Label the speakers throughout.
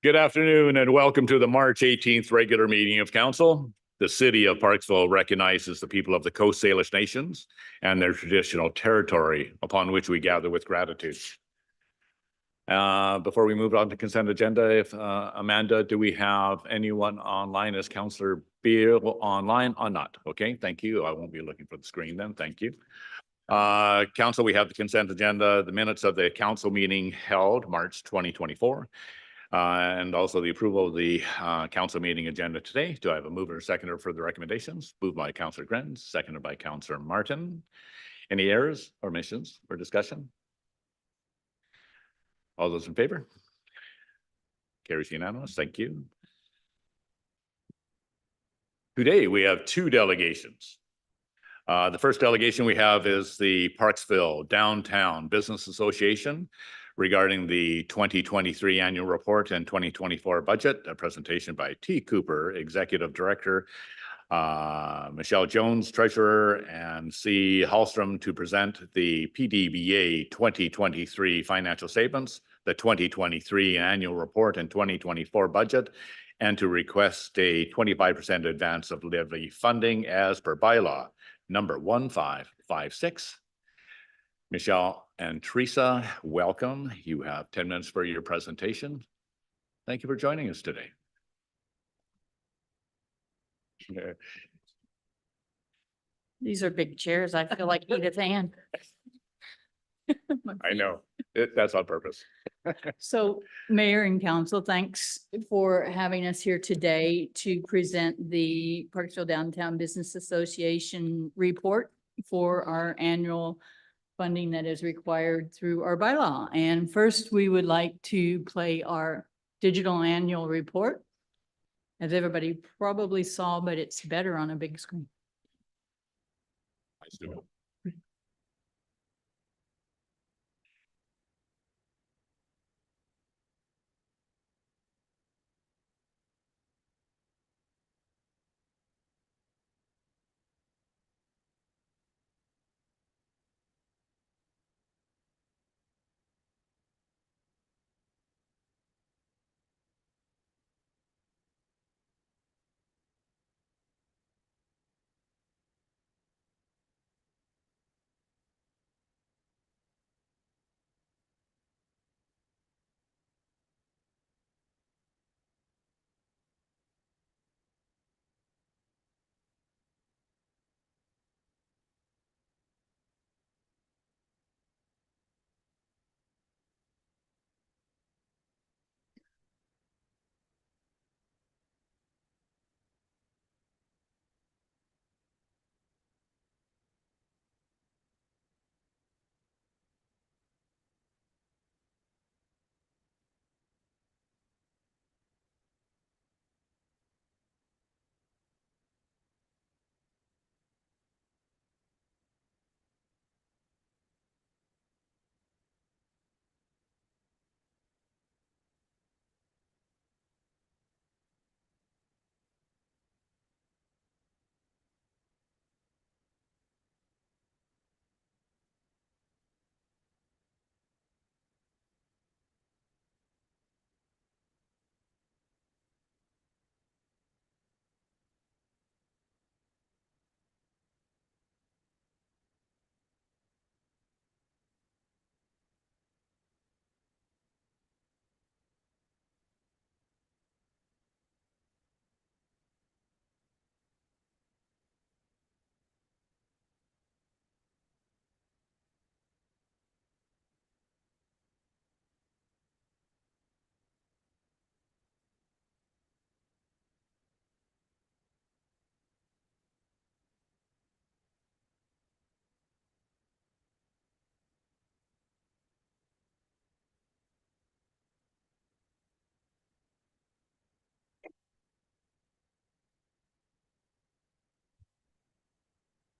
Speaker 1: Good afternoon and welcome to the March 18th regular meeting of council. The city of Parksville recognizes the people of the Coast Salish Nations and their traditional territory upon which we gather with gratitude. Before we move on to consent agenda, if Amanda, do we have anyone online? Is Councillor Beal online or not? Okay, thank you. I won't be looking for the screen then. Thank you. Council, we have the consent agenda, the minutes of the council meeting held March 2024. And also the approval of the council meeting agenda today. Do I have a mover or seconder for the recommendations? Moved by Councillor Grens, seconded by Councillor Martin. Any errors or omissions or discussion? All those in favor? Carries unanimous. Thank you. Today we have two delegations. The first delegation we have is the Parksville Downtown Business Association regarding the 2023 annual report and 2024 budget, a presentation by T. Cooper, Executive Director, Michelle Jones, Treasurer, and C. Hallstrom to present the PDBA 2023 financial statements, the 2023 annual report and 2024 budget, and to request a 25% advance of levy funding as per bylaw number 1556. Michelle and Teresa, welcome. You have 10 minutes for your presentation. Thank you for joining us today.
Speaker 2: These are big chairs. I feel like Edith Ann.
Speaker 1: I know, that's on purpose.
Speaker 2: So Mayor and Council, thanks for having us here today to present the Parksville Downtown Business Association report for our annual funding that is required through our bylaw. And first, we would like to play our digital annual report, as everybody probably saw, but it's better on a big screen.
Speaker 1: Nice to know.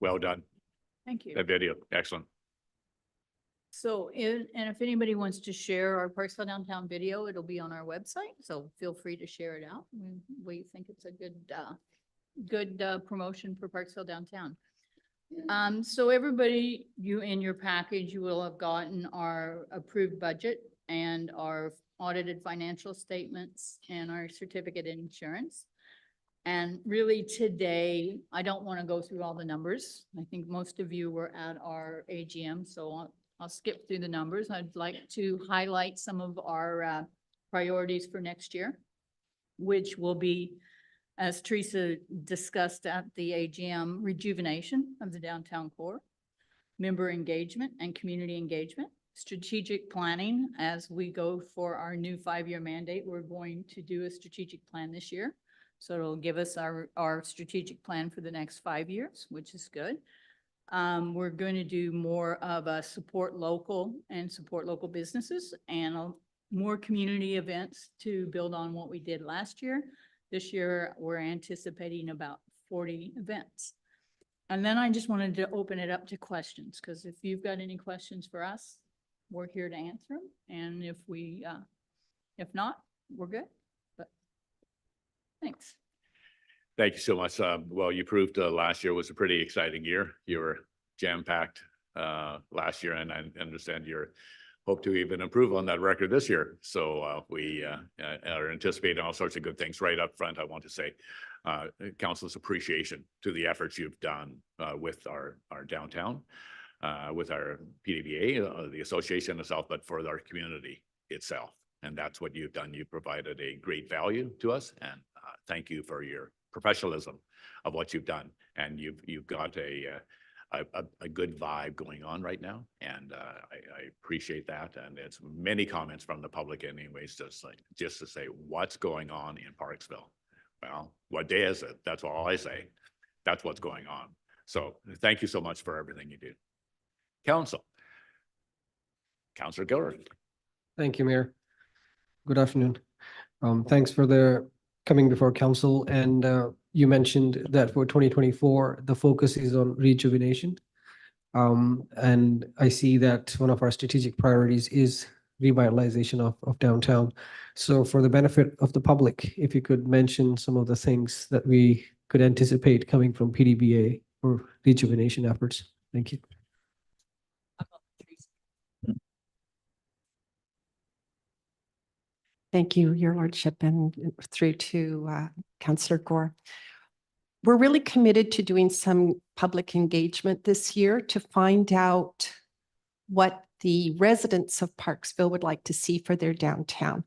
Speaker 1: Well done.
Speaker 2: Thank you.
Speaker 1: That video, excellent.
Speaker 2: So, and if anybody wants to share our Parksville Downtown video, it'll be on our website, so feel free to share it out. We think it's a good promotion for Parksville Downtown. So everybody, you in your package, you will have gotten our approved budget and our audited financial statements, and our certificate of insurance. And really today, I don't want to go through all the numbers. I think most of you were at our AGM, so I'll skip through the numbers. I'd like to highlight some of our priorities for next year, which will be, as Teresa discussed at the AGM, rejuvenation of the downtown core, member engagement and community engagement, strategic planning. As we go for our new 5-year mandate, we're going to do a strategic plan this year. So it'll give us our strategic plan for the next 5 years, which is good. We're going to do more of a support local businesses and more community events to build on what we did last year. This year, we're anticipating about 40 events. And then I just wanted to open it up to questions, because if you've got any questions for us, we're here to answer them. And if not, we're good. But thanks.
Speaker 1: Thank you so much. Well, you proved last year was a pretty exciting year. You were jam-packed last year, and I understand you're hope to even improve on that record this year. So we are anticipating all sorts of good things. Right up front, I want to say council's appreciation to the efforts you've done with our downtown, with our PDBA, the association itself, but for our community itself. And that's what you've done. You've provided a great value to us, and thank you for your professionalism of what you've done. And you've got a good vibe going on right now, and I appreciate that. And it's many comments from the public anyways, just to say what's going on in Parksville. Well, what day is it? That's all I say. That's what's going on. So thank you so much for everything you do. Councilor Gilbert.
Speaker 3: Thank you, Mayor. Good afternoon. Thanks for coming before council. And you mentioned that for 2024, the focus is on rejuvenation. And I see that one of our strategic priorities is revitalization of downtown. So for the benefit of the public, if you could mention some of the things that we could anticipate coming from PDBA for rejuvenation efforts. Thank you.
Speaker 4: Thank you, Your Lordship, and through to Councillor Gore. We're really committed to doing some public engagement this year to find out what the residents of Parksville would like to see for their downtown.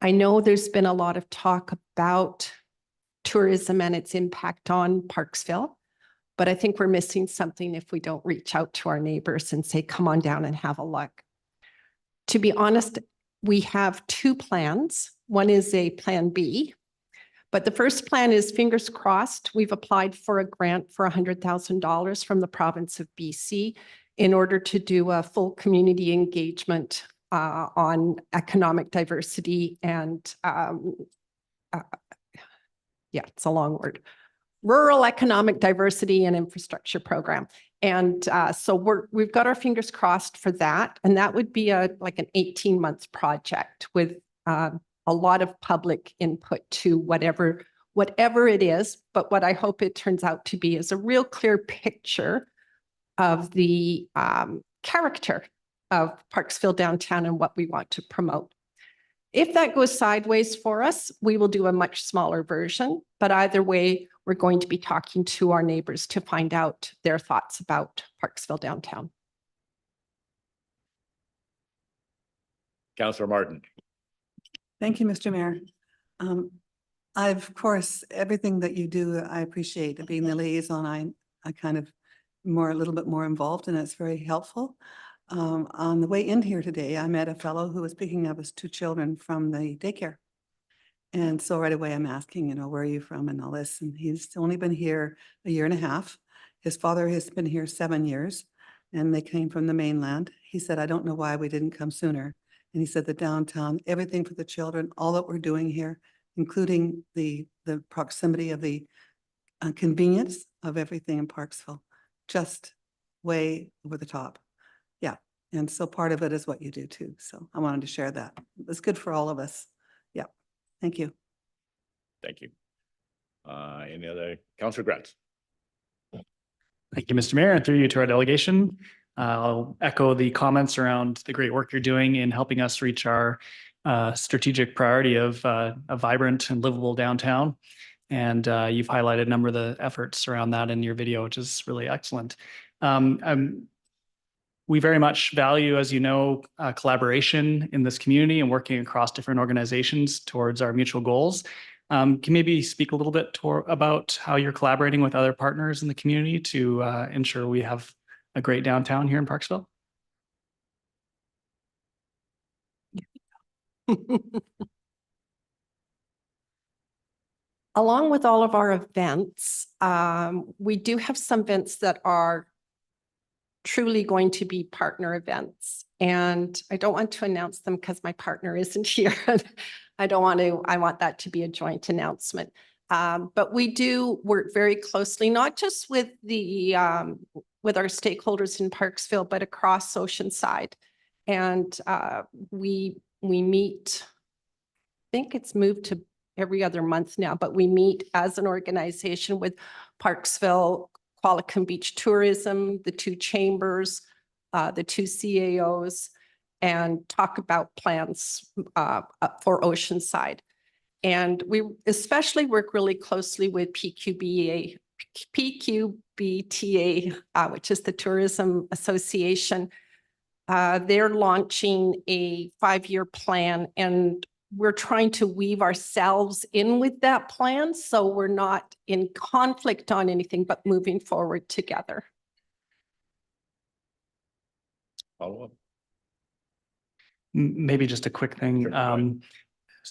Speaker 4: I know there's been a lot of talk about tourism and its impact on Parksville, but I think we're missing something if we don't reach out to our neighbors and say, come on down and have a look. To be honest, we have two plans. One is a plan B, but the first plan is, fingers crossed, we've applied for a grant for $100,000 from the province of BC in order to do a full community engagement on economic diversity and it's a long word, rural economic diversity and infrastructure program. And so we've got our fingers crossed for that. And that would be like an 18-month project with a lot of public input to whatever it is. But what I hope it turns out to be is a real clear picture of the character of Parksville downtown and what we want to promote. If that goes sideways for us, we will do a much smaller version. But either way, we're going to be talking to our neighbors to find out their thoughts about Parksville downtown.
Speaker 1: Councillor Martin.
Speaker 5: Thank you, Mr. Mayor. Of course, everything that you do, I appreciate. Being the liaison, I kind of a little bit more involved, and it's very helpful. On the way in here today, I met a fellow who was picking up his 2 children from the daycare. And so right away I'm asking, where are you from and all this? And he's only been here a year and a half. His father has been here 7 years, and they came from the mainland. He said, I don't know why we didn't come sooner. And he said the downtown, everything for the children, all that we're doing here, including the proximity of the convenience of everything in Parksville, just way over the top. Yeah. And so part of it is what you do too. So I wanted to share that. It's good for all of us. Yeah. Thank you.
Speaker 1: Thank you. Any other? Councillor Gratz.
Speaker 6: Thank you, Mr. Mayor, and through you to our delegation. I'll echo the comments around the great work you're doing in helping us reach our strategic priority of a vibrant and livable downtown. And you've highlighted a number of the efforts around that in your video, which is really excellent. We very much value, as you know, collaboration in this community and working across different organizations towards our mutual goals. Can you maybe speak a little bit about how you're collaborating with other partners in the community to ensure we have a great downtown here in Parksville?
Speaker 4: Along with all of our events, we do have some events that are truly going to be partner events. And I don't want to announce them because my partner isn't here. I want that to be a joint announcement. But we do work very closely, not just with with our stakeholders in Parksville, but across Oceanside. And we meet, I think it's moved to every other month now, but we meet as an organization with Parksville, Qualicum Beach Tourism, the two chambers, the two CAOs, and talk about plans for Oceanside. And we especially work really closely with PQBTA, which is the Tourism Association. They're launching a 5-year plan, and we're trying to weave ourselves in with that plan. So we're not in conflict on anything, but moving forward together.
Speaker 1: Follow up?
Speaker 6: Maybe just a quick thing.
Speaker 1: Sure, go ahead.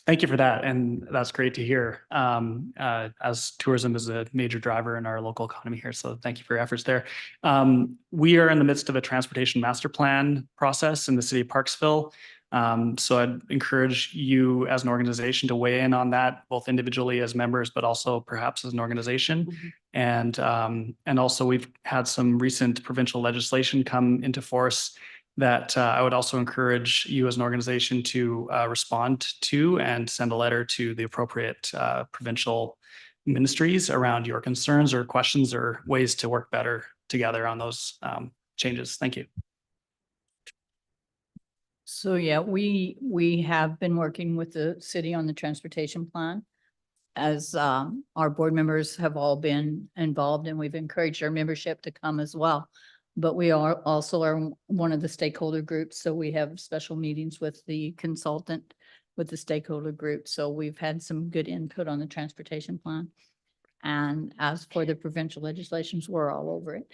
Speaker 6: Thank you for that. And that's great to hear, as tourism is a major driver in our local economy here. So thank you for your efforts there. We are in the midst of a transportation master plan process in the city of Parksville. So I'd encourage you as an organization to weigh in on that, both individually as members, but also perhaps as an organization.
Speaker 4: Mm-hmm.
Speaker 6: And also we've had some recent provincial legislation come into force that I would also encourage you as an organization to respond to and send a letter to the appropriate provincial ministries around your concerns or questions or ways to work better together on those changes. Thank you.
Speaker 2: So yeah, we have been working with the city on the transportation plan, as our board members have all been involved, and we've encouraged our membership to come as well. But we are also one of the stakeholder groups, so we have special meetings with the consultant with the stakeholder group. So we've had some good input on the transportation plan. And as for the provincial legislations, we're all over it.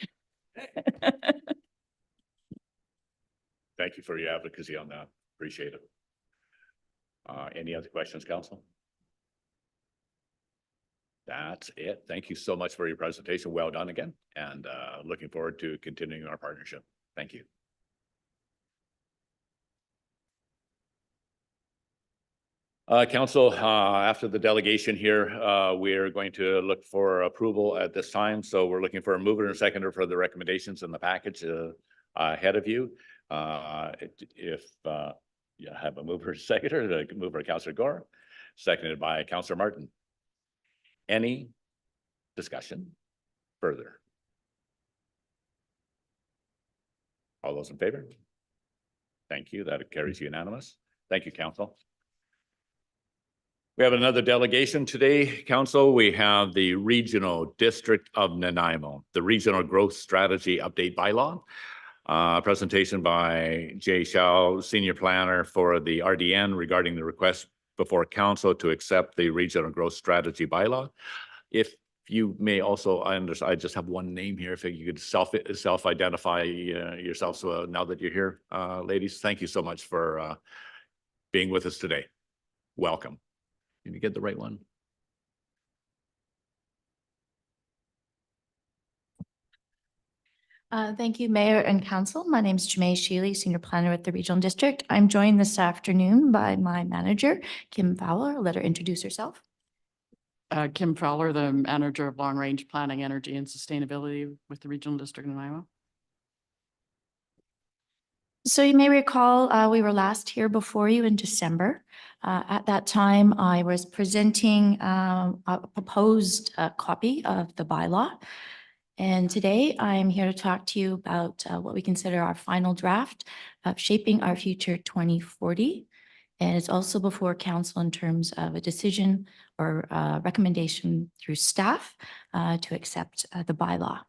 Speaker 1: Thank you for your advocacy on that. Appreciate it. Any other questions, council? That's it. Thank you so much for your presentation. Well done again. And looking forward to continuing our partnership. Thank you. Council, after the delegation here, we are going to look for approval at this time. So we're looking for a mover and a seconder for the recommendations in the package ahead of you. If you have a mover and seconder, the mover, Councillor Gore, seconded by Councillor Martin. Any discussion further? All those in favor? Thank you. That carries unanimous. Thank you, council. We have another delegation today, council. We have the Regional District of Nanaimo, the Regional Growth Strategy Update Bylaw. Presentation by Jay Shao, Senior Planner for the RDN regarding the request before council to accept the Regional Growth Strategy Bylaw. If you may also, I just have one name here. If you could self-identify yourself. So now that you're here, ladies, thank you so much for being with us today. Welcome. Did you get the right one?
Speaker 7: Thank you, Mayor and Council. My name is Jamae Shealy, Senior Planner with the Regional District. I'm joined this afternoon by my manager, Kim Fowler. I'll let her introduce herself.
Speaker 8: Kim Fowler, the Manager of Long Range Planning, Energy and Sustainability with the Regional District of Nanaimo.
Speaker 7: So you may recall, we were last here before you in December. At that time, I was presenting a proposed copy of the bylaw. And today I'm here to talk to you about what we consider our final draft of Shaping Our Future 2040. And it's also before council in terms of a decision or recommendation through staff to accept the bylaw.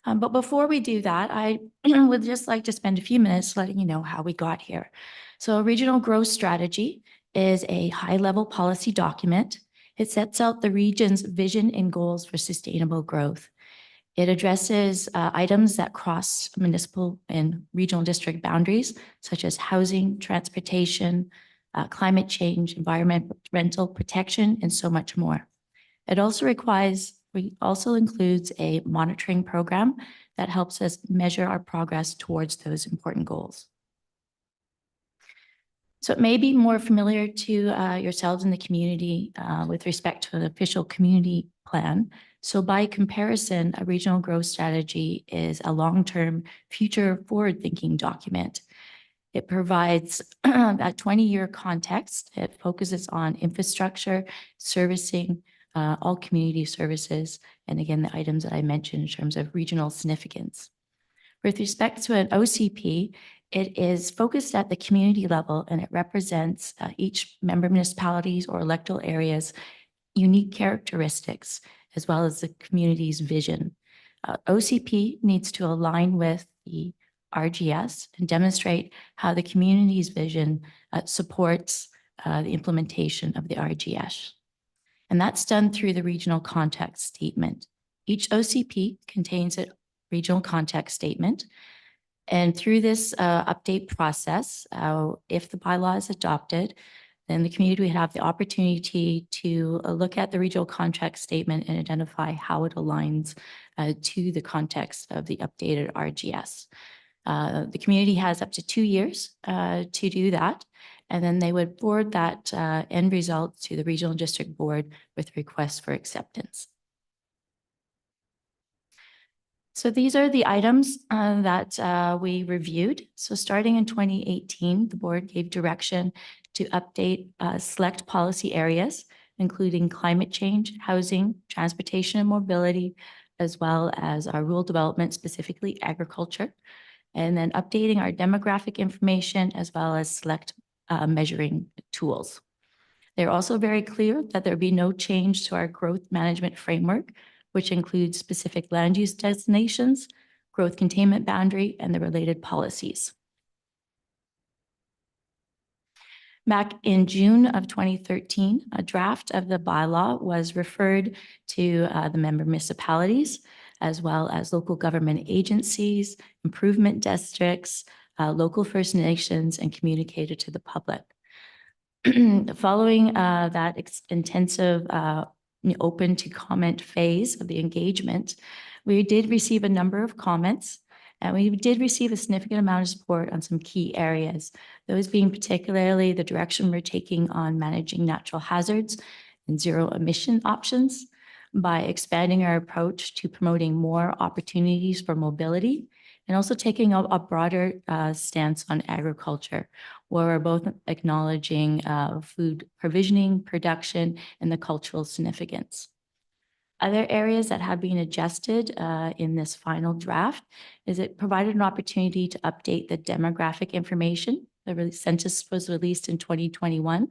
Speaker 7: But before we do that, I would just like to spend a few minutes letting you know how we got here. So a regional growth strategy is a high-level policy document. It sets out the region's vision and goals for sustainable growth. It addresses items that cross municipal and regional district boundaries, such as housing, transportation, climate change, environmental protection, and so much more. It also includes a monitoring program that helps us measure our progress towards those important goals. So it may be more familiar to yourselves in the community with respect to an official community plan. So by comparison, a regional growth strategy is a long-term, future forward-thinking document. It provides a 20-year context. It focuses on infrastructure, servicing, all community services, and again, the items that I mentioned in terms of regional significance. With respect to an OCP, it is focused at the community level and it represents each member municipalities or electoral areas' unique characteristics, as well as the community's vision. OCP needs to align with the RGS and demonstrate how the community's vision supports the implementation of the RGS. And that's done through the regional context statement. Each OCP contains a regional context statement. And through this update process, if the bylaw is adopted, then the community would have the opportunity to look at the regional context statement and identify how it aligns to the context of the updated RGS. The community has up to 2 years to do that, and then they would forward that end result to the Regional District Board with requests for acceptance. So these are the items that we reviewed. So starting in 2018, the board gave direction to update select policy areas, including climate change, housing, transportation and mobility, as well as our rural development, specifically agriculture, and then updating our demographic information as well as select measuring tools. They're also very clear that there be no change to our growth management framework, which includes specific land use designations, growth containment boundary, and the related policies. Back in June of 2013, a draft of the bylaw was referred to the member municipalities, as well as local government agencies, improvement districts, local First Nations, and communicated to the public. Following that intensive open to comment phase of the engagement, we did receive a number of comments, and we did receive a significant amount of support on some key areas, those being particularly the direction we're taking on managing natural hazards and zero emission options by expanding our approach to promoting more opportunities for mobility, and also taking a broader stance on agriculture, where we're both acknowledging food provisioning, production, and the cultural significance. Other areas that have been adjusted in this final draft is it provided an opportunity to update the demographic information. The census was released in 2021.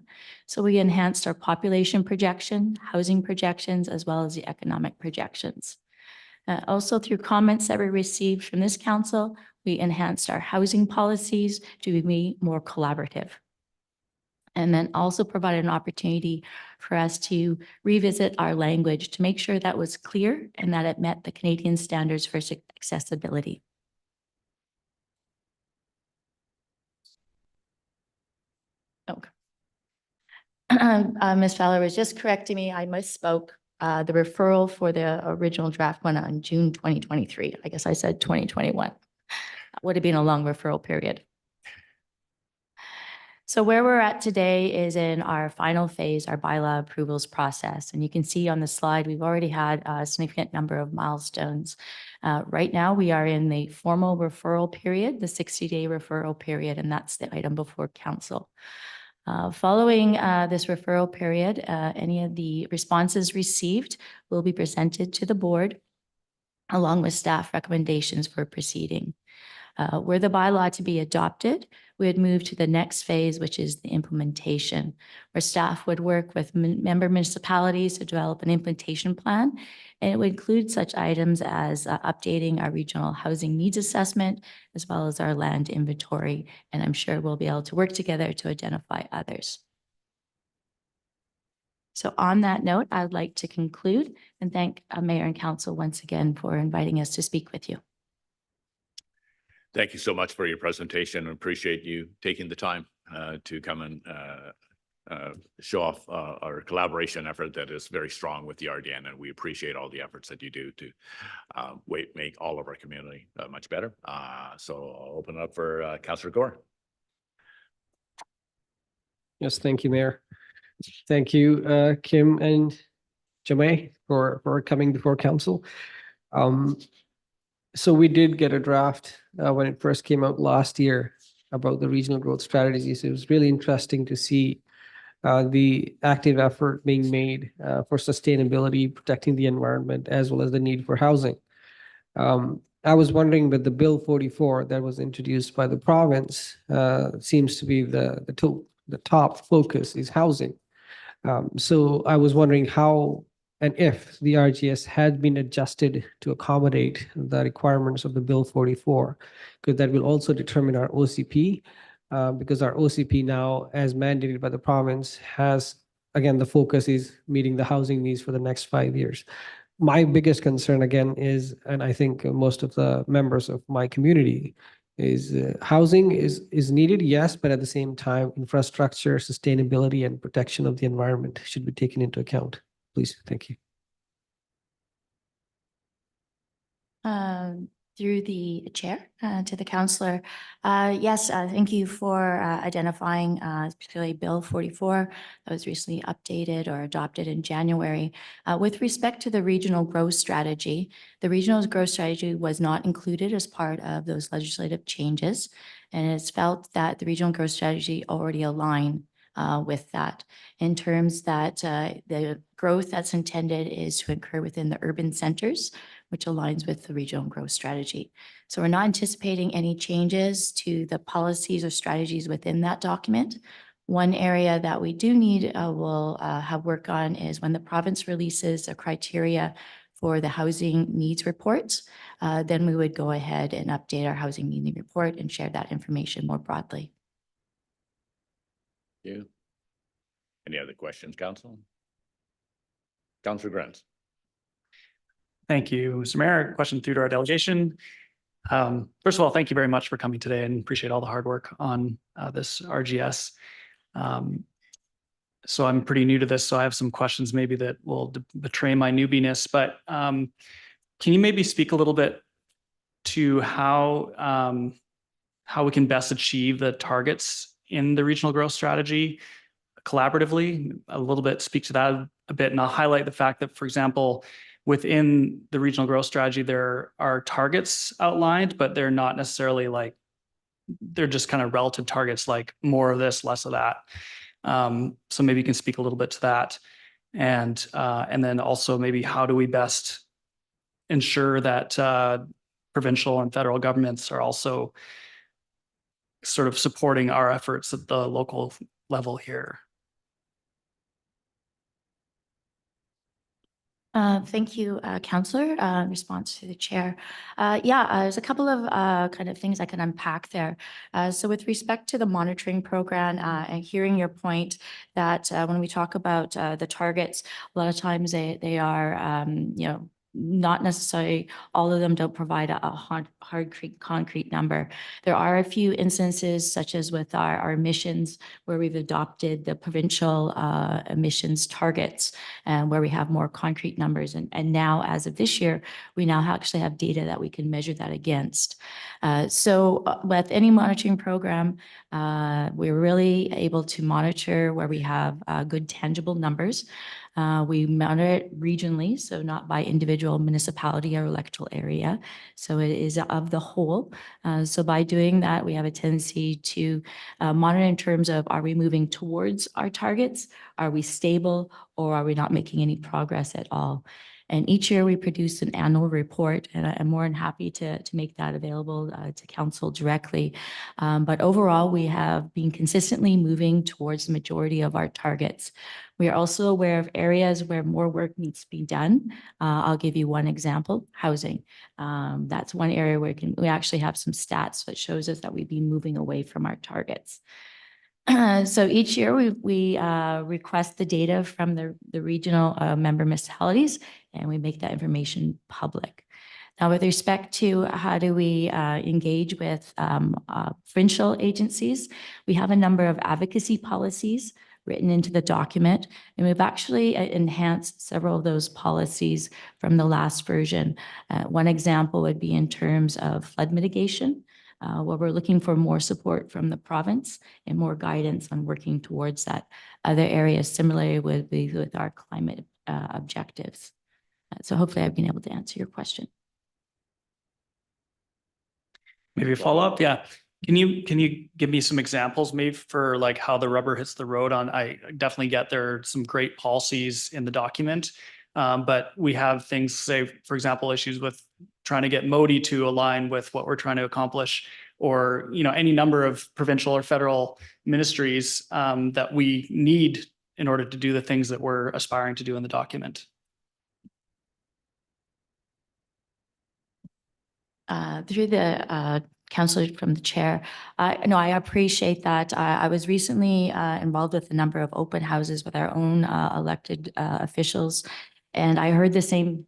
Speaker 7: So we enhanced our population projection, housing projections, as well as the economic projections. Also, through comments that we received from this council, we enhanced our housing policies to be more collaborative. And then also provided an opportunity for us to revisit our language to make sure that was clear and that it met the Canadian standards for accessibility. Okay. Ms. Fowler was just correcting me. I misspoke. The referral for the original draft went on June 2023. I guess I said 2021. Would have been a long referral period. So where we're at today is in our final phase, our bylaw approvals process. And you can see on the slide, we've already had a significant number of milestones. Right now, we are in the formal referral period, the 60-day referral period, and that's the item before council. Following this referral period, any of the responses received will be presented to the board along with staff recommendations for proceeding. Were the bylaw to be adopted, we would move to the next phase, which is the implementation, where staff would work with member municipalities to develop an implementation plan. And it would include such items as updating our regional housing needs assessment, as well as our land inventory. And I'm sure we'll be able to work together to identify others. So on that note, I would like to conclude and thank Mayor and Council once again for inviting us to speak with you.
Speaker 1: Thank you so much for your presentation. I appreciate you taking the time to come and show off our collaboration effort that is very strong with the RDN, and we appreciate all the efforts that you do to make all of our community much better. So I'll open it up for Councillor Gore.
Speaker 3: Yes, thank you, Mayor. Thank you, Kim and Jamay for coming before council. So we did get a draft when it first came out last year about the regional growth strategies. It was really interesting to see the active effort being made for sustainability, protecting the environment, as well as the need for housing. I was wondering, with the Bill 44 that was introduced by the province, seems to be the top focus is housing. So I was wondering how and if the RGS had been adjusted to accommodate the requirements of the Bill 44, because that will also determine our OCP, because our OCP now, as mandated by the province, has, again, the focus is meeting the housing needs for the next 5 years. My biggest concern, again, is, and I think most of the members of my community, is housing is needed, yes, but at the same time, infrastructure, sustainability, and protection of the environment should be taken into account. Please, thank you.
Speaker 7: Through the chair to the councillor. Yes, thank you for identifying particularly Bill 44 that was recently updated or adopted in January. With respect to the regional growth strategy, the regional growth strategy was not included as part of those legislative changes. And it's felt that the regional growth strategy already aligned with that, in terms that the growth that's intended is to occur within the urban centers, which aligns with the regional growth strategy. So we're not anticipating any changes to the policies or strategies within that document. One area that we do need will have work on is when the province releases a criteria for the housing needs reports, then we would go ahead and update our housing needs report and share that information more broadly.
Speaker 1: Thank you. Any other questions, Council? Councillor Grant.
Speaker 6: Thank you, Mr. Mayor. Question through to our delegation. First of all, thank you very much for coming today and appreciate all the hard work on this RGS. So I'm pretty new to this, so I have some questions maybe that will betray my newbiness, but can you maybe speak a little bit to how we can best achieve the targets in the regional growth strategy collaboratively? A little bit, speak to that a bit, and I'll highlight the fact that, for example, within the regional growth strategy, there are targets outlined, but they're not necessarily like, they're just kind of relative targets, like more of this, less of that. So maybe you can speak a little bit to that. And then also maybe how do we best ensure that provincial and federal governments are also sort of supporting our efforts at the local level here?
Speaker 7: Thank you, Councillor. Response to the chair. There's a couple of kind of things I can unpack there. So with respect to the monitoring program, and hearing your point that when we talk about the targets, a lot of times they are, not necessarily all of them don't provide a hard concrete number. There are a few instances, such as with our emissions, where we've adopted the provincial emissions targets and where we have more concrete numbers. And now, as of this year, we now actually have data that we can measure that against. So with any monitoring program, we're really able to monitor where we have good tangible numbers. We monitor it regionally, so not by individual municipality or electoral area. So it is of the whole. So by doing that, we have a tendency to monitor in terms of, are we moving towards our targets? Are we stable, or are we not making any progress at all? And each year we produce an annual report, and I'm more than happy to make that available to council directly. But overall, we have been consistently moving towards the majority of our targets. We are also aware of areas where more work needs to be done. I'll give you one example, housing. That's one area where we actually have some stats that shows us that we've been moving away from our targets. So each year we request the data from the regional member municipalities, and we make that information public. Now, with respect to how do we engage with provincial agencies, we have a number of advocacy policies written into the document, and we've actually enhanced several of those policies from the last version. One example would be in terms of flood mitigation, where we're looking for more support from the province and more guidance on working towards that. Other areas similarly would be with our climate objectives. So hopefully I've been able to answer your question.
Speaker 6: Maybe a follow-up? Yeah. Can you give me some examples maybe for like how the rubber hits the road on? I definitely get there are some great policies in the document. But we have things, say, for example, issues with trying to get Modi to align with what we're trying to accomplish, or, you know, any number of provincial or federal ministries that we need in order to do the things that we're aspiring to do in the document.
Speaker 7: Through the councillor from the chair, no, I appreciate that. I was recently involved with a number of open houses with our own elected officials, and I heard the same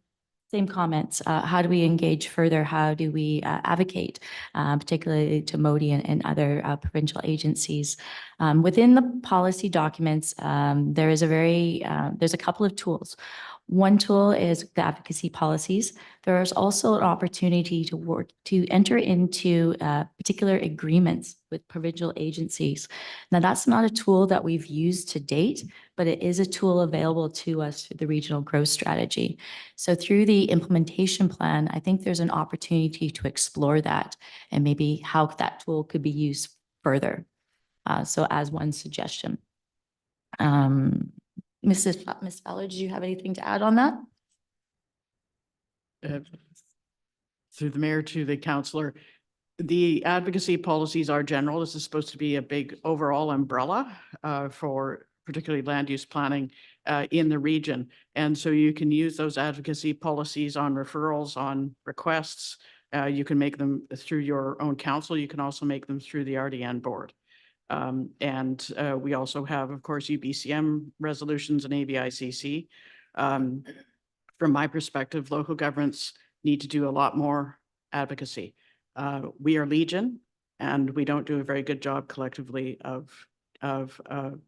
Speaker 7: comments. How do we engage further? How do we advocate, particularly to Modi and other provincial agencies? Within the policy documents, there's a couple of tools. One tool is the advocacy policies. There is also an opportunity to enter into particular agreements with provincial agencies. Now, that's not a tool that we've used to date, but it is a tool available to us through the regional growth strategy. So through the implementation plan, I think there's an opportunity to explore that and maybe how that tool could be used further. So as one suggestion. Miss Fowler, did you have anything to add on that?
Speaker 8: Through the mayor to the councillor, the advocacy policies are general. This is supposed to be a big overall umbrella for particularly land use planning in the region. And so you can use those advocacy policies on referrals, on requests. You can make them through your own council. You can also make them through the RDN board. And we also have, of course, UBCM resolutions and ABICC. From my perspective, local governments need to do a lot more advocacy. We are Legion, and we don't do a very good job collectively of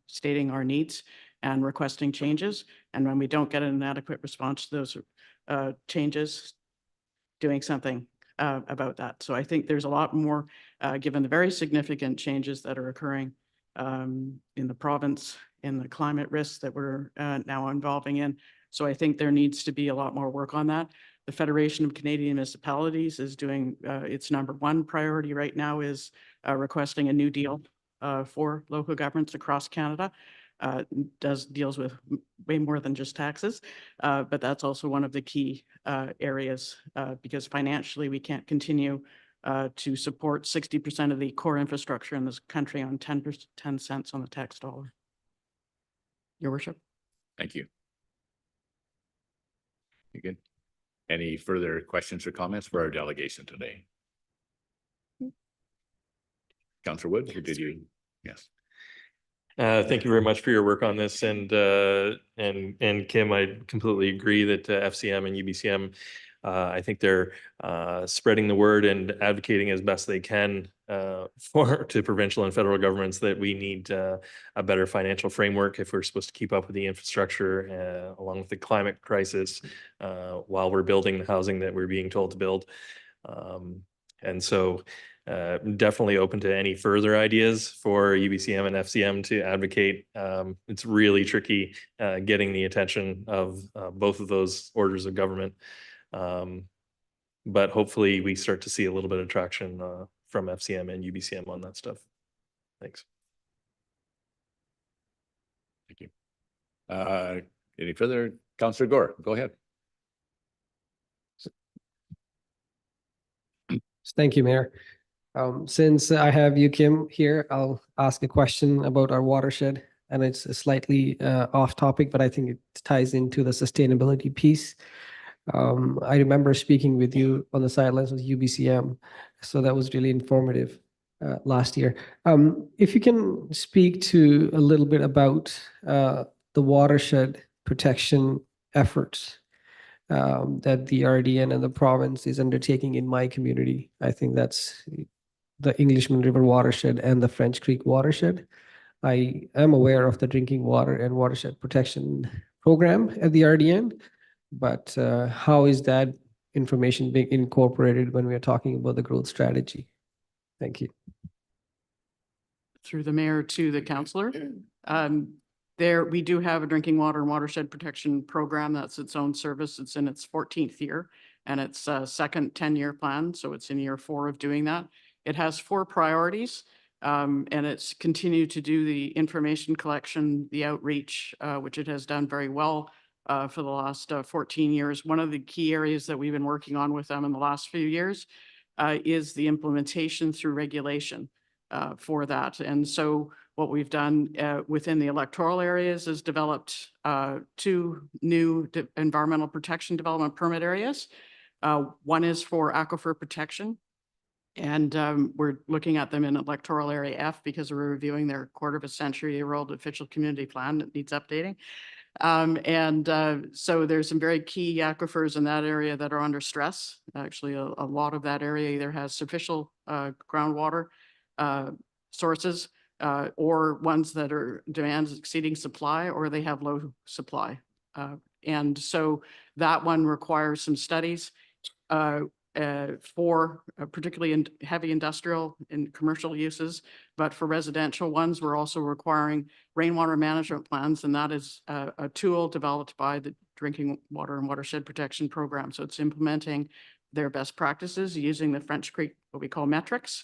Speaker 8: stating our needs and requesting changes. And when we don't get an adequate response to those changes, doing something about that. So I think there's a lot more, given the very significant changes that are occurring in the province, in the climate risks that we're now involving in. So I think there needs to be a lot more work on that. The Federation of Canadian Municipalities is doing its #1 priority right now is requesting a new deal for local governments across Canada. Deals with way more than just taxes, but that's also one of the key areas because financially we can't continue to support 60% of the core infrastructure in this country on 10 cents on the tax dollar. Your worship.
Speaker 1: Thank you. You good? Any further questions or comments for our delegation today? Councillor Wood, or did you? Yes.
Speaker 9: Thank you very much for your work on this, and Kim, I completely agree that FCM and UBCM, I think they're spreading the word and advocating as best they can to provincial and federal governments that we need a better financial framework if we're supposed to keep up with the infrastructure along with the climate crisis while we're building the housing that we're being told to build. And so definitely open to any further ideas for UBCM and FCM to advocate. It's really tricky getting the attention of both of those orders of government. But hopefully we start to see a little bit of traction from FCM and UBCM on that stuff. Thanks.
Speaker 1: Thank you. Any further? Councillor Gore, go ahead.
Speaker 3: Thank you, Mayor. Since I have you, Kim, here, I'll ask a question about our watershed. And it's slightly off topic, but I think it ties into the sustainability piece. I remember speaking with you on the sidelines with UBCM, so that was really informative last year. If you can speak to a little bit about the watershed protection efforts that the RDN and the province is undertaking in my community. I think that's the Englishman River watershed and the French Creek watershed. I am aware of the drinking water and watershed protection program at the RDN, but how is that information being incorporated when we are talking about the growth strategy? Thank you.
Speaker 8: Through the mayor to the councillor. There, we do have a drinking water and watershed protection program. That's its own service. It's in its 14th year and it's a second 10-year plan. So it's in year 4 of doing that. It has 4 priorities and it's continued to do the information collection, the outreach, which it has done very well for the last 14 years. One of the key areas that we've been working on with them in the last few years is the implementation through regulation for that. And so what we've done within the electoral areas is developed 2 new environmental protection development permit areas. One is for aquifer protection. And we're looking at them in electoral area F because we're reviewing their quarter-of-a-century-year-old official community plan that needs updating. So there's some very key aquifers in that area that are under stress. Actually, a lot of that area either has sufficient groundwater sources or ones that are demand exceeding supply, or they have low supply. And so that one requires some studies for particularly in heavy industrial and commercial uses. But for residential ones, we're also requiring rainwater management plans. And that is a tool developed by the Drinking Water and Watershed Protection Program. So it's implementing their best practices using the French Creek, what we call metrics.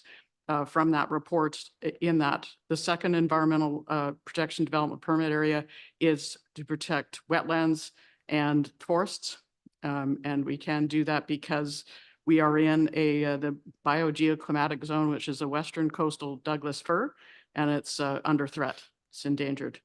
Speaker 8: From that report in that the second environmental protection development permit area is to protect wetlands and forests. And we can do that because we are in the biogeoclimatic zone, which is a western coastal Douglas fir, and it's under threat. It's endangered.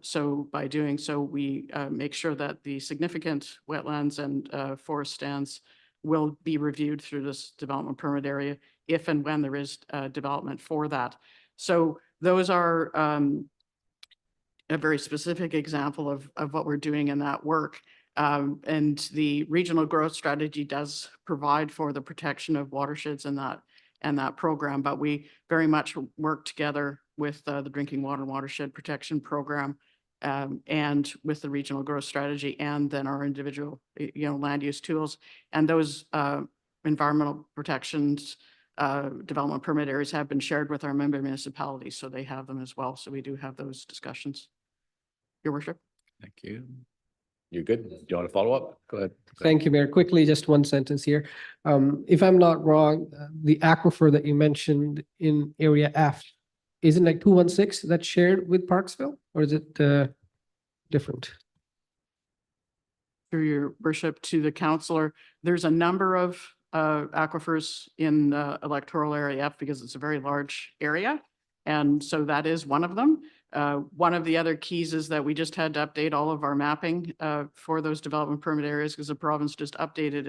Speaker 8: So by doing so, we make sure that the significant wetlands and forest stands will be reviewed through this development permit area if and when there is development for that. So those are a very specific example of what we're doing in that work. And the regional growth strategy does provide for the protection of watersheds in that program, but we very much work together with the Drinking Water and Watershed Protection Program and with the regional growth strategy, and then our individual, land use tools. And those environmental protections development permit areas have been shared with our member municipalities, so they have them as well. So we do have those discussions. Your worship.
Speaker 1: Thank you. You're good. Do you want to follow up? Go ahead.
Speaker 3: Thank you, Mayor. Quickly, just one sentence here. If I'm not wrong, the aquifer that you mentioned in area F, isn't like 216 that's shared with Parksville, or is it different?
Speaker 8: Through your worship to the councillor, there's a number of aquifers in electoral area F because it's a very large area. And so that is one of them. One of the other keys is that we just had to update all of our mapping for those development permit areas because the province just updated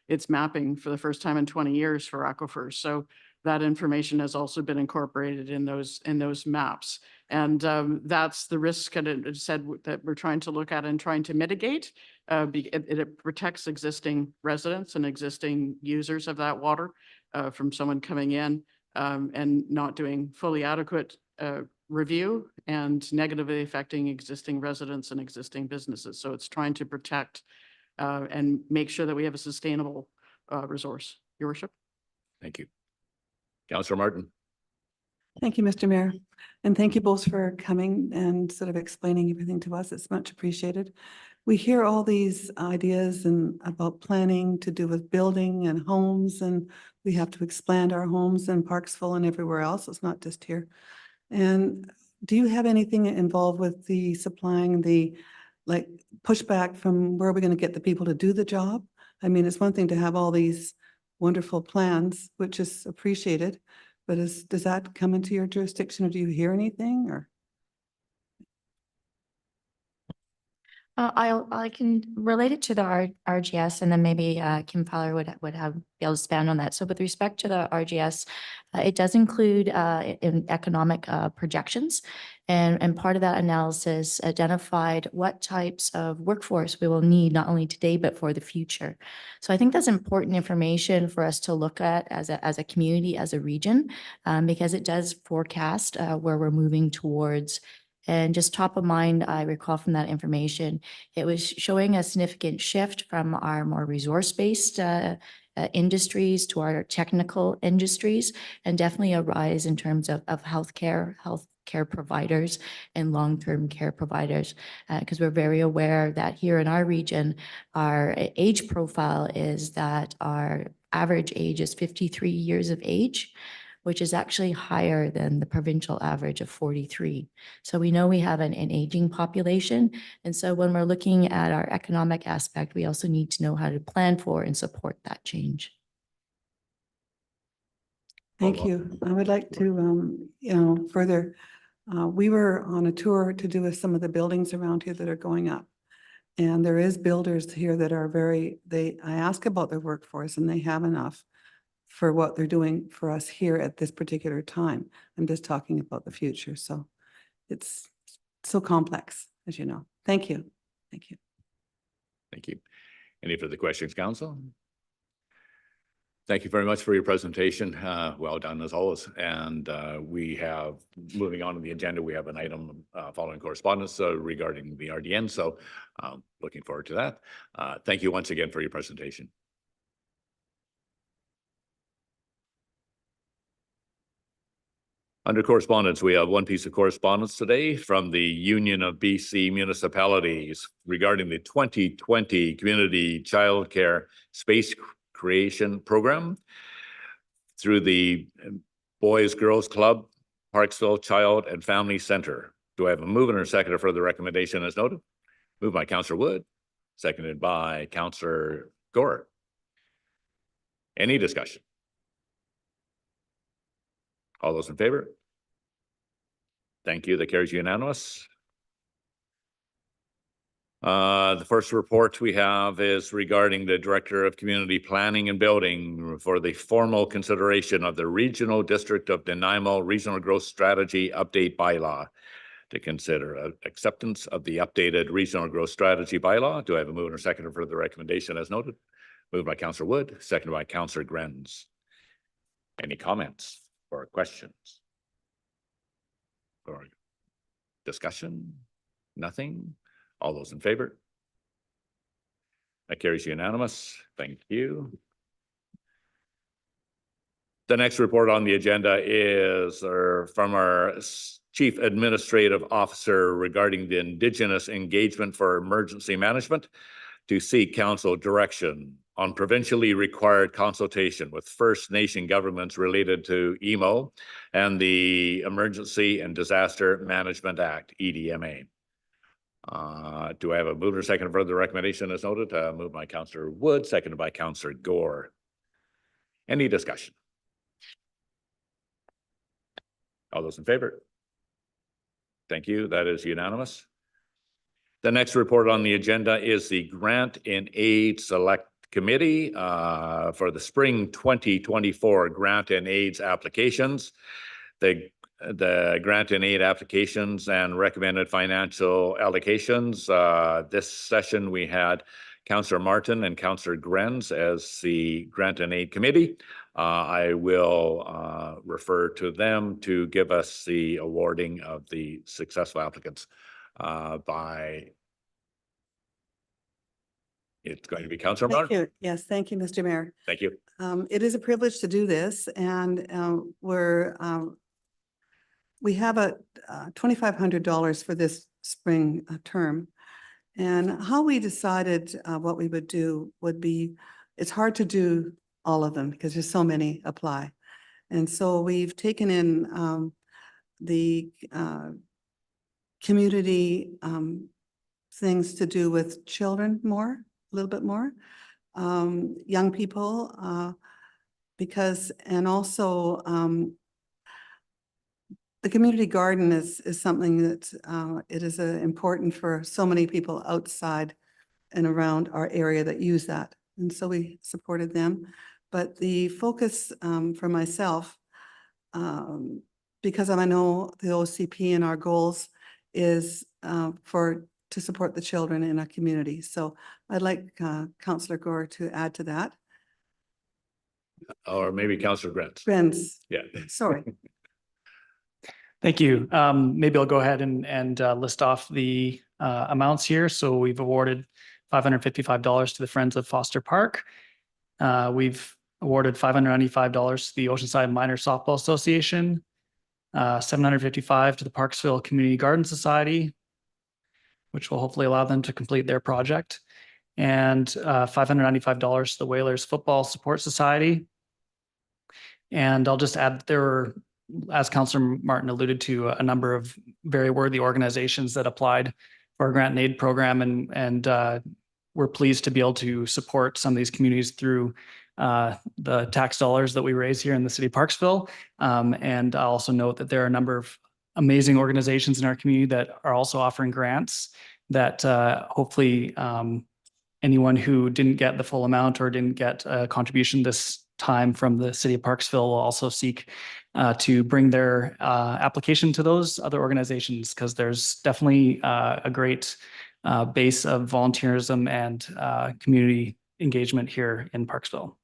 Speaker 8: its mapping for the first time in 20 years for aquifers. So that information has also been incorporated in those maps. And that's the risk that it said that we're trying to look at and trying to mitigate. It protects existing residents and existing users of that water from someone coming in and not doing fully adequate review and negatively affecting existing residents and existing businesses. So it's trying to protect and make sure that we have a sustainable resource. Your worship.
Speaker 1: Thank you. Councillor Martin.
Speaker 5: Thank you, Mr. Mayor. And thank you both for coming and sort of explaining everything to us. It's much appreciated. We hear all these ideas and about planning to do with building and homes, and we have to expand our homes in Parksville and everywhere else. It's not just here. And do you have anything involved with the supplying the pushback from where are we going to get the people to do the job? I mean, it's one thing to have all these wonderful plans, which is appreciated. But does that come into your jurisdiction, or do you hear anything, or?
Speaker 7: I can relate it to the RGS, and then maybe Kim Fowler would be able to expand on that. So with respect to the RGS, it does include in economic projections, and part of that analysis identified what types of workforce we will need not only today but for the future. So I think that's important information for us to look at as a community, as a region, because it does forecast where we're moving towards. And just top of mind, I recall from that information, it was showing a significant shift from our more resource-based industries to our technical industries, and definitely a rise in terms of healthcare providers and long-term care providers. Because we're very aware that here in our region, our age profile is that our average age is 53 years of age, which is actually higher than the provincial average of 43. So we know we have an aging population. And so when we're looking at our economic aspect, we also need to know how to plan for and support that change.
Speaker 5: Thank you. I would like to, further, we were on a tour to do with some of the buildings around here that are going up. And there is builders here that are I ask about their workforce, and they have enough for what they're doing for us here at this particular time. I'm just talking about the future. So it's so complex, as you know. Thank you. Thank you.
Speaker 1: Thank you. Any further questions, council? Thank you very much for your presentation. Well done as always. And we have, moving on to the agenda, we have an item following correspondence regarding the RDN. So looking forward to that. Thank you once again for your presentation. Under correspondence, we have one piece of correspondence today from the Union of BC Municipalities regarding the 2020 Community Childcare Space Creation Program through the Boys Girls Club, Parksville Child and Family Center. Do I have a mover or seconder for the recommendation as noted? Moved by Councillor Wood, seconded by Councillor Gore. Any discussion? All those in favor? Thank you. That carries unanimous. The first report we have is regarding the Director of Community Planning and Building for the formal consideration of the Regional District of Nanaimo Regional Growth Strategy Update Bylaw. To consider acceptance of the updated Regional Growth Strategy Bylaw. Do I have a mover or seconder for the recommendation as noted? Moved by Councillor Wood, seconded by Councillor Grenz. Any comments or questions? Or discussion? Nothing? All those in favor? That carries unanimous. Thank you. The next report on the agenda is from our Chief Administrative Officer regarding the Indigenous Engagement for Emergency Management to seek council direction on provincially required consultation with First Nation governments related to EMO and the Emergency and Disaster Management Act, EDMA. Do I have a mover or second for the recommendation as noted? Moved by Councillor Wood, seconded by Councillor Gore. Any discussion? All those in favor? Thank you. That is unanimous. The next report on the agenda is the Grant and Aid Select Committee for the Spring 2024 Grant and Aids applications. The grant and aid applications and recommended financial allocations. This session we had Councillor Martin and Councillor Grenz as the Grant and Aid Committee. I will refer to them to give us the awarding of the successful applicants by. It's going to be Councillor
Speaker 5: Thank
Speaker 1: Martin.
Speaker 5: you. Yes, thank you, Mr. Mayor.
Speaker 1: Thank you.
Speaker 5: It is a privilege to do this, and we have a $2,500 for this spring term. And how we decided what we would do would be, it's hard to do all of them because there's so many apply. And so we've taken in the community things to do with children more, a little bit more, young people, because, and also, the community garden is something that, it is important for so many people outside and around our area that use that. And so we supported them. But the focus, for myself, because I know the OCP and our goals is, to support the children in our community. So I'd like, Councillor Gore to add to that.
Speaker 1: Or maybe Councillor Grant.
Speaker 5: Friends,
Speaker 1: Yeah.
Speaker 5: sorry.
Speaker 6: Thank you. Maybe I'll go ahead and list off the amounts here. So we've awarded $555 to the Friends of Foster Park. We've awarded $595 to the Oceanside Minor Softball Association, $755 to the Parksville Community Garden Society, which will hopefully allow them to complete their project, and $595 to the Whalers Football Support Society. And I'll just add that there were, as Councillor Martin alluded to, a number of very worthy organizations that applied for our grant and aid program, and we're pleased to be able to support some of these communities through the tax dollars that we raise here in the city of Parksville. And I also note that there are a number of amazing organizations in our community that are also offering grants that hopefully anyone who didn't get the full amount or didn't get a contribution this time from the city of Parksville will also seek to bring their application to those other organizations, because there's definitely a great base of volunteerism and community engagement here in Parksville.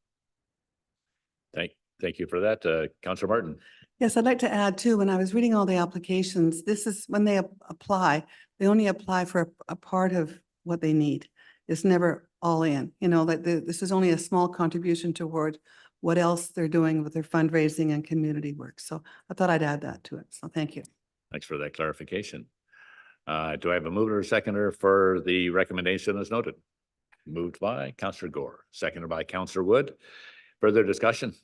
Speaker 1: Thank you for that, Councillor Martin.
Speaker 5: Yes, I'd like to add too, when I was reading all the applications, this is when they apply, they only apply for a part of what they need. It's never all in, you know, like this is only a small contribution toward what else they're doing with their fundraising and community work. So I thought I'd add that to it. So thank you.
Speaker 1: Thanks for that clarification. Do I have a mover or seconder for the recommendation as noted? Moved by Councillor Gore, seconded by Councillor Wood. Further discussion?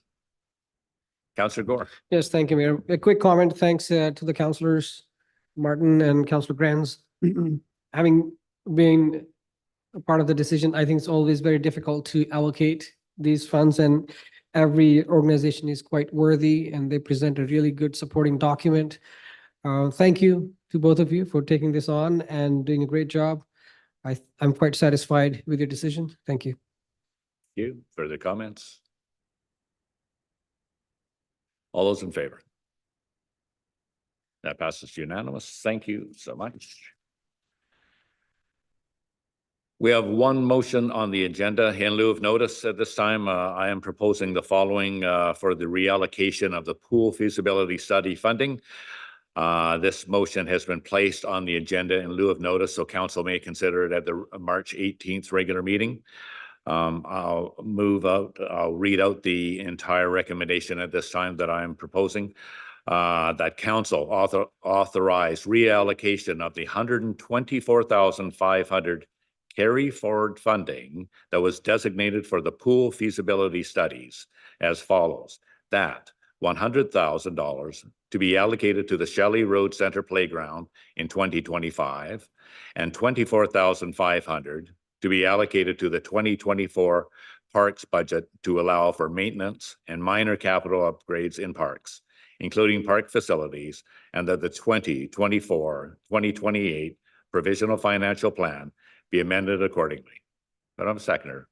Speaker 1: Councillor Gore.
Speaker 3: Yes, thank you, Mayor. A quick comment. Thanks to the councillors, Martin and Councillor Grans. Having been a part of the decision, I think it's always very difficult to allocate these funds, and every organization is quite worthy and they present a really good supporting document. Thank you to both of you for taking this on and doing a great job. I'm quite satisfied with your decision. Thank you.
Speaker 1: Thank you. Further comments? All those in favor? That passes unanimous. Thank you so much. We have one motion on the agenda. In lieu of notice at this time, I am proposing the following for the reallocation of the pool feasibility study funding. This motion has been placed on the agenda in lieu of notice, so council may consider it at the March 18th regular meeting. I'll read out the entire recommendation at this time that I'm proposing. That council authorize reallocation of the $124,500 carry forward funding that was designated for the pool feasibility studies as follows. That $100,000 to be allocated to the Shelley Road Center Playground in 2025 and $24,500 to be allocated to the 2024 parks budget to allow for maintenance and minor capital upgrades in parks, including park facilities, and that the 2024-2028 provisional financial plan be amended accordingly. But I'm a seconder.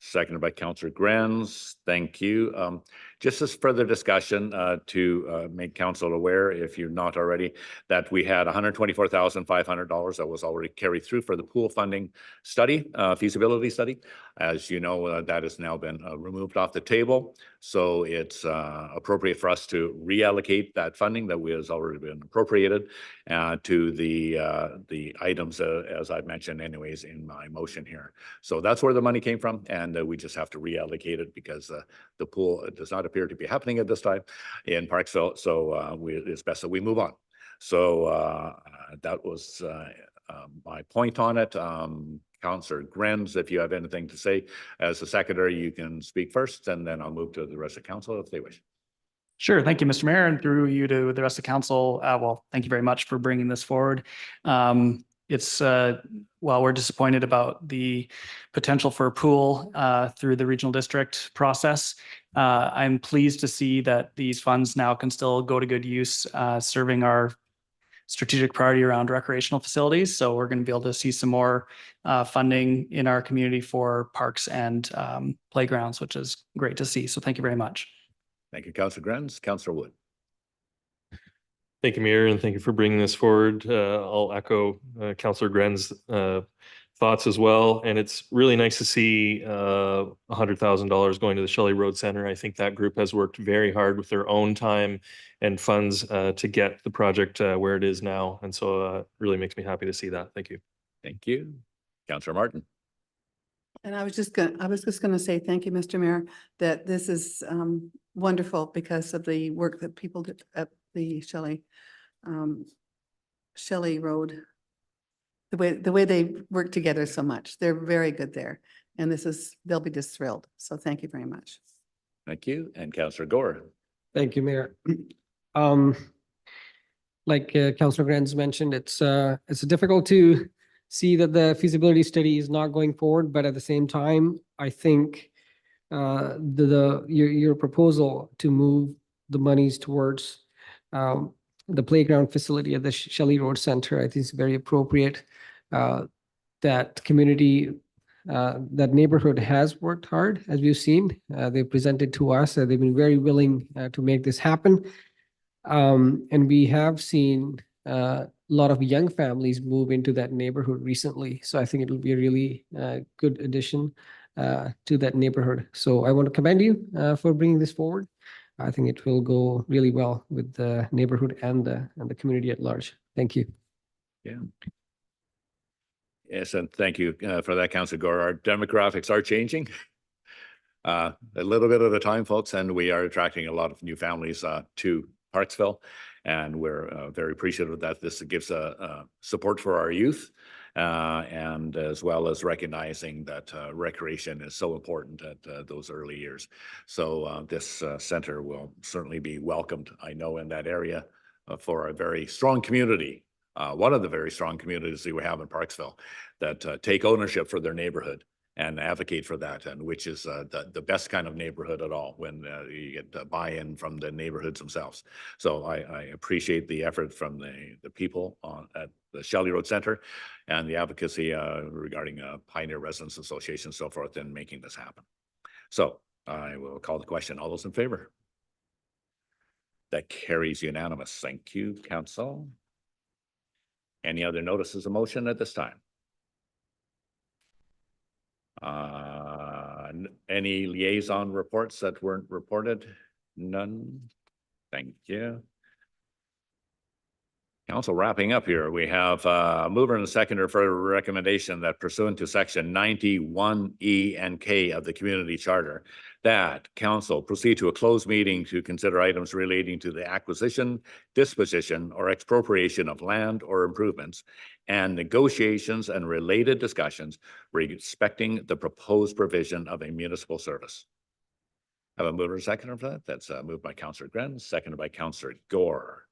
Speaker 1: Seconded by Councillor Grans. Thank you. Just as further discussion to make council aware, if you're not already, that we had $124,500 that was already carried through for the pool funding study, feasibility study. As you know, that has now been removed off the table. So it's appropriate for us to reallocate that funding that has already been appropriated to the items as I've mentioned anyways in my motion here. So that's where the money came from, and we just have to reallocate it because the pool does not appear to be happening at this time in Parksville. So it's best that we move on. So that was my point on it. Councillor Grens, if you have anything to say as a secretary, you can speak first, and then I'll move to the rest of council if they wish.
Speaker 6: Sure. Thank you, Mr. Mayor, and through you to the rest of council. Well, thank you very much for bringing this forward. It's while we're disappointed about the potential for a pool through the regional district process, I'm pleased to see that these funds now can still go to good use, serving our strategic priority around recreational facilities. So we're going to be able to see some more funding in our community for parks and playgrounds, which is great to see. So thank you very much.
Speaker 1: Thank you, Councillor Grenz. Councillor Wood.
Speaker 9: Thank you, Mayor, and thank you for bringing this forward. I'll echo Councillor Gren's thoughts as well. And it's really nice to see $100,000 going to the Shelley Road Center. I think that group has worked very hard with their own time and funds to get the project where it is now. And so it really makes me happy to see that. Thank you.
Speaker 1: Thank you. Councillor Martin.
Speaker 5: And I was just gonna say, thank you, Mr. Mayor, that this is wonderful because of the work that people did at the Shelley Road. The way they work together so much. They're very good there. And they'll be just thrilled. So thank you very much.
Speaker 1: Thank you. And Councillor Gore.
Speaker 3: Thank you, Mayor. Like Councillor Grenz mentioned, it's difficult to see that the feasibility study is not going forward, but at the same time, I think your proposal to move the monies towards the playground facility at the Shelley Road Center, I think is very appropriate. That community, that neighborhood has worked hard, as we've seen. They presented to us, they've been very willing to make this happen. And we have seen a lot of young families move into that neighborhood recently. So I think it will be a really good addition to that neighborhood. So I want to commend you for bringing this forward. I think it will go really well with the neighborhood and the community at large. Thank you.
Speaker 1: Yeah. Yes, and thank you for that, Councillor Gore. Our demographics are changing a little bit at a time, folks, and we are attracting a lot of new families to Parksville, and we're very appreciative that this gives support for our youth, and as well as recognizing that recreation is so important at those early years. So this center will certainly be welcomed, I know, in that area for a very strong community. One of the very strong communities that we have in Parksville that take ownership for their neighborhood and advocate for that, and which is the best kind of neighborhood at all, when you get buy-in from the neighborhoods themselves. So I appreciate the effort from the people at the Shelley Road Center and the advocacy regarding Pioneer Residents Association and so forth in making this happen. So I will call the question. All those in favor? That carries unanimous. Thank you, Council. Any other notices of motion at this time? Any liaison reports that weren't reported? None. Thank you. Council, wrapping up here, we have a mover and a seconder for a recommendation that pursuant to section 91E and K of the Community Charter, that council proceed to a closed meeting to consider items relating to the acquisition, disposition, or expropriation of land or improvements, and negotiations and related discussions respecting the proposed provision of a municipal service. I have a mover and seconder for that. That's moved by Councillor Grenz, seconded by Councillor Gore.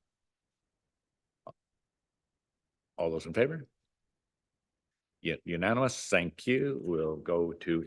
Speaker 1: All those in favor? Unanimous. Thank you. We'll go to